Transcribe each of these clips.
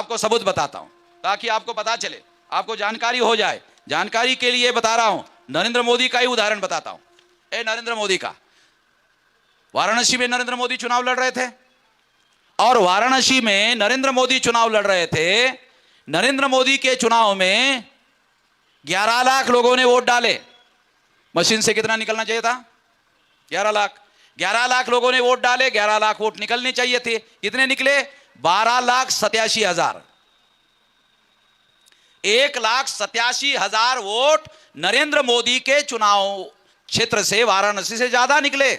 आपको सबूत बताता हूं ताकि आपको पता चले, आपको जानकारी हो जाए। जानकारी के लिए बता रहा हूं, नरेंद्र मोदी का ही उदाहरण बताता हूं। नरेंद्र मोदी का, वाराणसी में नरेंद्र मोदी चुनाव लड़ रहे थे और वाराणसी में नरेंद्र मोदी चुनाव लड़ रहे थे। नरेंद्र मोदी के चुनाव में 11 लाख लोगों ने वोट डाले। मशीन से कितना निकलना चाहिए था? 11 लाख। 11 लाख लोगों ने वोट डाले, 11 लाख वोट निकलने चाहिए थे। कितने निकले? 12,87,000। 1,87,000 वोट नरेंद्र मोदी के चुनाव क्षेत्र से, वाराणसी से ज्यादा निकले।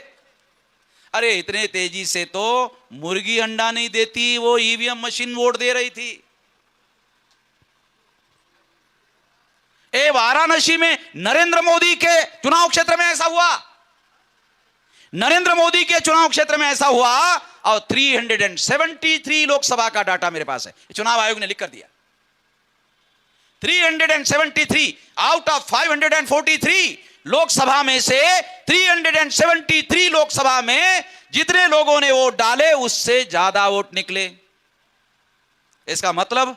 अरे इतने तेजी से तो मुर्गी अंडा नहीं देती, वो ईवीएम मशीन वोट दे रही थी। वाराणसी में नरेंद्र मोदी के चुनाव क्षेत्र में ऐसा हुआ, नरेंद्र मोदी के चुनाव क्षेत्र में ऐसा हुआ। और 373 लोकसभा का डाटा मेरे पास है, चुनाव आयोग ने लिख कर दिया। 373 आउट ऑफ 543 लोकसभा में से 373 लोकसभा में जितने लोगों ने वोट डाले उससे ज्यादा वोट निकले। इसका मतलब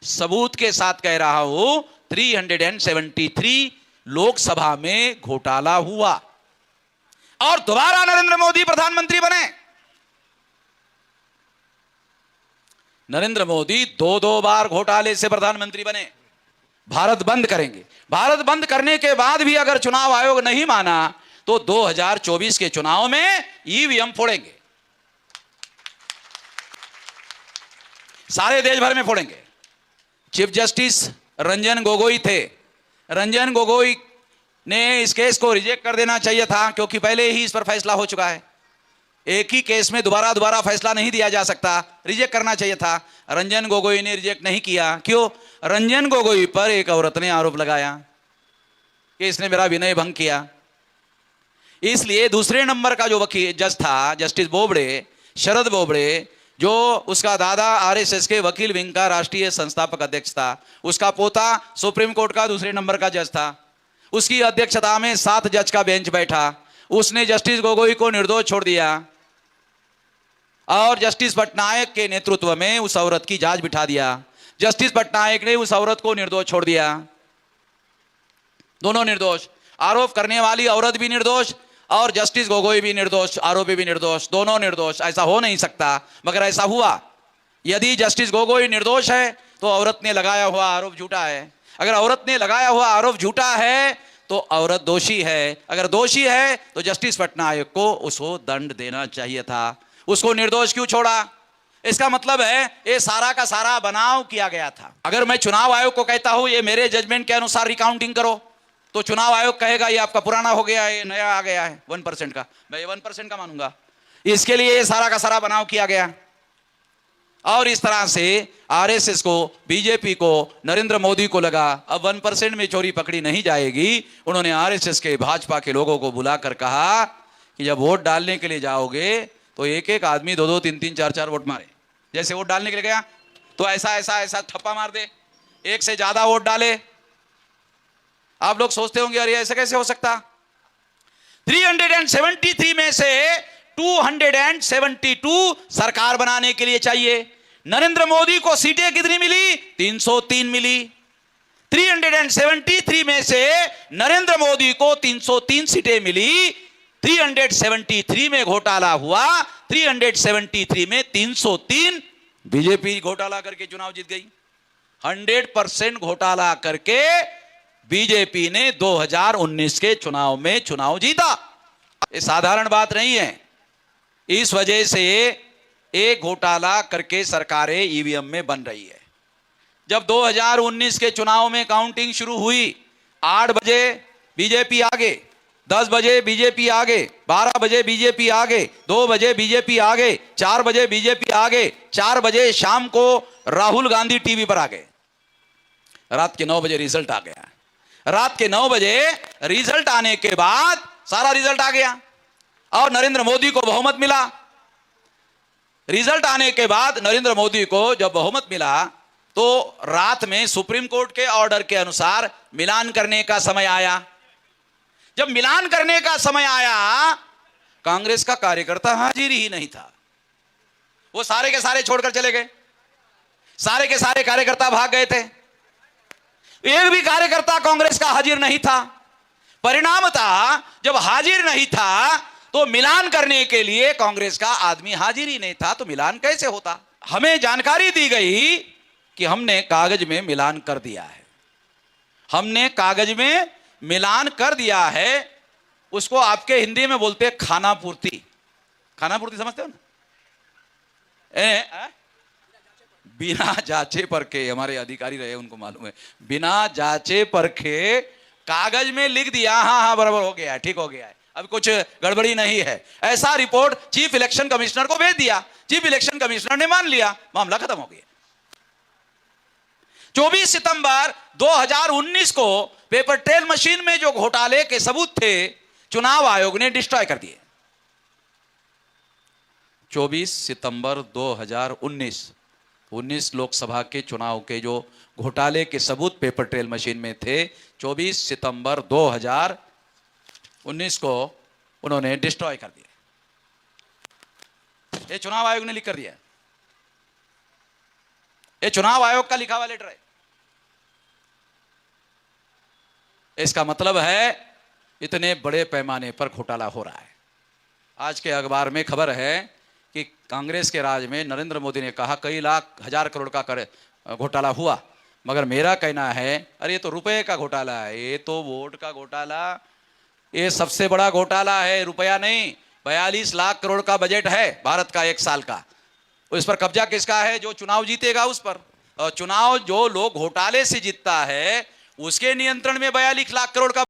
सबूत के साथ कह रहा हूं, 373 लोकसभा में घोटाला हुआ और दोबारा नरेंद्र मोदी प्रधानमंत्री बने। नरेंद्र मोदी दो बार घोटाले से प्रधानमंत्री बने। भारत बंद करेंगे। भारत बंद करने के बाद भी अगर चुनाव आयोग नहीं माना तो 2024 के चुनाव में ईवीएम फोड़ेंगे, सारे देश भर में फोड़ेंगे। चीफ जस्टिस रंजन गोगोई थे। रंजन गोगोई ने इस केस को रिजेक्ट कर देना चाहिए था, क्योंकि पहले ही इस पर फैसला हो चुका है। एक ही केस में दोबारा फैसला नहीं दिया जा सकता, रिजेक्ट करना चाहिए था। रंजन गोगोई ने रिजेक्ट नहीं किया। क्यों? रंजन गोगोई पर एक औरत ने आरोप लगाया कि इसने मेरा विनय भंग किया। इसलिए दूसरे नंबर का जो वकील जज था, जस्टिस बोबड़े, शरद बोबड़े, जो उसका दादा आरएसएस के वकील विंग का राष्ट्रीय संस्थापक अध्यक्ष था, उसका पोता सुप्रीम कोर्ट का दूसरे नंबर का जज था, उसकी अध्यक्षता में 7 जज का बेंच बैठा। उसने जस्टिस गोगोई को निर्दोष छोड़ दिया और जस्टिस पटनायक के नेतृत्व में उस औरत की जांच बिठा दिया। जस्टिस पटनायक ने उस औरत को निर्दोष छोड़ दिया। दोनों निर्दोष, आरोप करने वाली औरत भी निर्दोष और जस्टिस गोगोई भी निर्दोष, आरोपी भी निर्दोष, दोनों निर्दोष। ऐसा हो नहीं सकता, मगर ऐसा हुआ। यदि जस्टिस गोगोई निर्दोष है तो औरत ने लगाया हुआ आरोप झूठा है। अगर औरत ने लगाया हुआ आरोप झूठा है तो औरत दोषी है। अगर दोषी है तो जस्टिस पटनायक को उसको दंड देना चाहिए था। उसको निर्दोष क्यों छोड़ा? इसका मतलब है ये सारा का सारा बनाव किया गया था। अगर मैं चुनाव आयोग को कहता हूं ये मेरे जजमेंट के अनुसार रिकाउंटिंग करो, तो चुनाव आयोग कहेगा ये आपका पुराना हो गया है, नया आ गया है 1% का। मैं ये 1% का मानूंगा। इसके लिए ये सारा का सारा बनाव किया गया। और इस तरह से आरएसएस को, बीजेपी को, नरेंद्र मोदी को लगा अब 1% में चोरी पकड़ी नहीं जाएगी। उन्होंने आरएसएस के, भाजपा के लोगों को बुलाकर कहा कि जब वोट डालने के लिए जाओगे तो एक एक आदमी 2-2, 3-3, 4-4 वोट मारे। जैसे वोट डालने के लिए गया तो ऐसा ऐसा ऐसा थप्पा मार दे, एक से ज्यादा वोट डाले। आप लोग सोचते होंगे अरे ऐसा कैसे हो सकता? 373 में से 272 सरकार बनाने के लिए चाहिए। नरेंद्र मोदी को सीटें कितनी मिली? 303 मिली। 373 में से नरेंद्र मोदी को 303 सीटें मिली। 373 में घोटाला हुआ, 373 में 303 बीजेपी घोटाला करके चुनाव जीत गई। 100% घोटाला करके बीजेपी ने 2019 के चुनाव में चुनाव जीता। ये साधारण बात नहीं है। इस वजह से एक घोटाला करके सरकारें ईवीएम में बन रही है। जब 2019 के चुनाव में काउंटिंग शुरू हुई, 8 बजे बीजेपी आगे, 10 बजे बीजेपी आगे, 12 बजे बीजेपी आगे, 2 बजे बीजेपी आगे, 4 बजे बीजेपी आगे, 4 बजे शाम को राहुल गांधी टीवी पर आ गए। रात के 9 बजे रिजल्ट आ गया। रात के 9 बजे रिजल्ट आने के बाद सारा रिजल्ट आ गया और नरेंद्र मोदी को बहुमत मिला। रिजल्ट आने के बाद नरेंद्र मोदी को जब बहुमत मिला तो रात में सुप्रीम कोर्ट के ऑर्डर के अनुसार मिलान करने का समय आया। जब मिलान करने का समय आया, कांग्रेस का कार्यकर्ता हाजिर ही नहीं था। वो सारे के सारे छोड़कर चले गए। सारे के सारे कार्यकर्ता भाग गए थे, एक भी कार्यकर्ता कांग्रेस का हाजिर नहीं था। परिणामतः जब हाजिर नहीं था तो मिलान करने के लिए कांग्रेस का आदमी हाजिर ही नहीं था, तो मिलान कैसे होता। हमें जानकारी दी गई कि हमने कागज में मिलान कर दिया है, हमने कागज में मिलान कर दिया है। उसको आपके हिंदी में बोलते हैं खाना पूर्ति। खाना पूर्ति समझते हो ना? बिना जांचे परखे, हमारे अधिकारी रहे उनको मालूम है, बिना जांचे परखे कागज में लिख दिया, हाँ हाँ बराबर हो गया है, ठीक हो गया है, अब कुछ गड़बड़ी नहीं है, ऐसा रिपोर्ट चीफ इलेक्शन कमिश्नर को भेज दिया। चीफ इलेक्शन कमिश्नर ने मान लिया, मामला खत्म हो गया। 24 सितंबर 2019 को पेपर ट्रेल मशीन में जो घोटाले के सबूत थे, चुनाव आयोग ने डिस्ट्रॉय कर दिए। 24 सितंबर 2019 लोकसभा के चुनाव के जो घोटाले के सबूत पेपर ट्रेल मशीन में थे, 24 सितंबर 2019 को उन्होंने डिस्ट्रॉय कर दिया। ये चुनाव आयोग ने लिख कर दिया, ये चुनाव आयोग का लिखा हुआ लेटर है। इसका मतलब है इतने बड़े पैमाने पर घोटाला हो रहा है। आज के अखबार में खबर है कि कांग्रेस के राज में नरेंद्र मोदी ने कहा कई लाख हजार करोड़ का घोटाला हुआ, मगर मेरा कहना है अरे ये तो रुपए का घोटाला है, ये तो वोट का घोटाला, ये सबसे बड़ा घोटाला है, रुपया नहीं। 42 लाख करोड़ का बजट है भारत का एक साल का, उस पर कब्जा किसका है? जो चुनाव जीतेगा उस पर। और चुनाव जो लोग घोटाले से जीतता है उसके नियंत्रण में 42 लाख करोड़ का